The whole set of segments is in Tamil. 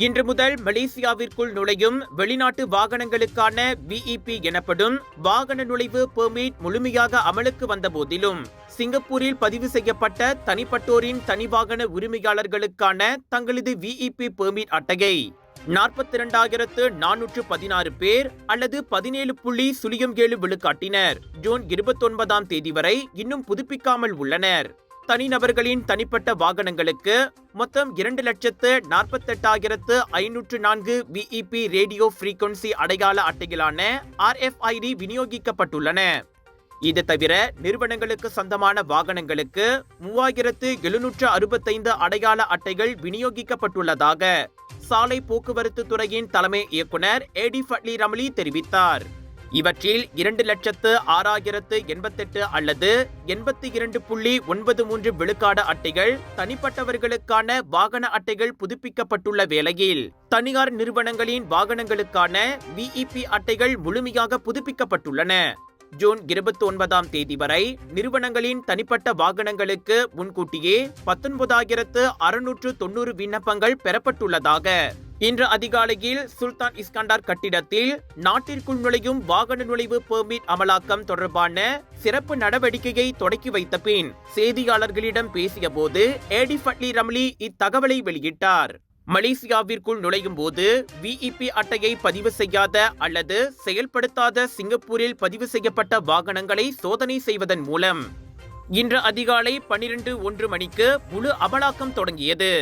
இன்று முதல் மலேசியாவிற்குள் நுழையும் வெளிநாட்டு வாகனங்களுக்கான VEP எனப்படும் வாகன நுழைவு பெர்மிட் முழுமையாக அமலுக்கு வந்த போதிலும் சிங்கப்பூரில் பதிவு செய்யப்பட்ட தனிப்பட்டோரின் தனிவாகன உரிமையாளர்களுக்கான தங்களது VEP பெர்மிட் அட்டையை 42,416 பேர் அல்லது 17.07 விழுக்காட்டினர் ஜூன் 29ஆம் தேதி வரை இன்னும் புதுப்பிக்காமல் உள்ளனர். தனிநபர்களின் தனிப்பட்ட வாகனங்களுக்கு மொத்தம் 2,48,504 VEP ரேடியோ ஃப்ரீக்வன்சி அடையாள அட்டைகளான RFID விநியோகிக்கப்பட்டுள்ளன. இது தவிர நிறுவனங்களுக்கு சொந்தமான வாகனங்களுக்கு 3,765 அடையாள அட்டைகள் விநியோகிக்கப்பட்டுள்ளதாக சாலை போக்குவரத்து துறையின் தலைமை இயக்குனர் ஏடி ஃபட்லி ரமலி தெரிவித்தார். இவற்றில் 2,06,088 அல்லது 82.93 விழுக்காடு அட்டைகள் தனிப்பட்டவர்களுக்கான வாகன அட்டைகள் புதுப்பிக்கப்பட்டுள்ள வேளையில் தனியார் நிறுவனங்களின் வாகனங்களுக்கான VEP அட்டைகள் முழுமையாக புதுப்பிக்கப்பட்டுள்ளன. ஜூன் 29ஆம் தேதி வரை நிறுவனங்களின் தனிப்பட்ட வாகனங்களுக்கு முன்கூட்டியே 19,690 விண்ணப்பங்கள் பெறப்பட்டுள்ளதாக இன்று அதிகாலையில் சுல்தான் இஸ்கண்டார் கட்டிடத்தில் நாட்டிற்குள் நுழையும் வாகன நுழைவு பெர்மிட் அமலாக்கம் தொடர்பான சிறப்பு நடவடிக்கையை தொடக்கி வைத்த பின் செய்தியாளர்களிடம் பேசிய போது ஏடி ஃபட்லி ரமலி இத்தகவலை வெளியிட்டார். மலேசியாவிற்குள் நுழையும் போது VEP அட்டையை பதிவு செய்யாத அல்லது செயல்படுத்தாத சிங்கப்பூரில் பதிவு செய்யப்பட்ட வாகனங்களை சோதனை செய்வதன் மூலம் இன்று அதிகாலை 12:01 மணிக்கு முழு அமலாக்கம் தொடங்கியது.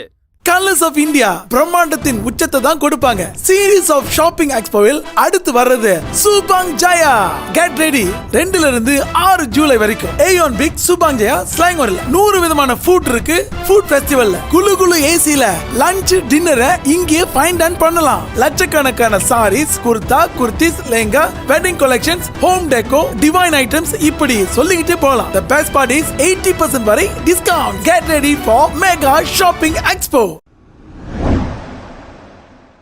கலர்ஸ் ஆஃப் இந்தியா பிரம்மாண்டத்தின் உச்சத்தை தான் கொடுப்பாங்க. சீரீஸ் ஆஃப் ஷாப்பிங் எக்ஸ்போவில் அடுத்து வர்றது சூபாங் ஜாயா. கெட் ரெடி 2 இருந்து 6 ஜூலை வரைக்கும் ஏயோன் பிக் சூபாங் ஜாயா ஸ்லாங்கோரில் 100 விதமான ஃபுட் இருக்கு. ஃபுட் ஃபெஸ்டிவல்ல குளு குளு ஏசில லஞ்ச் டின்னரை இங்கே ஃபைண்ட் அண்ட் பண்ணலாம். லட்சக்கணக்கான saris, kurta, kurtis, lehenga, wedding collections, home decor, divine items இப்படி சொல்லிக்கிட்டே போகலாம். The best part is 80% வரை discount. Get ready for mega shopping expo.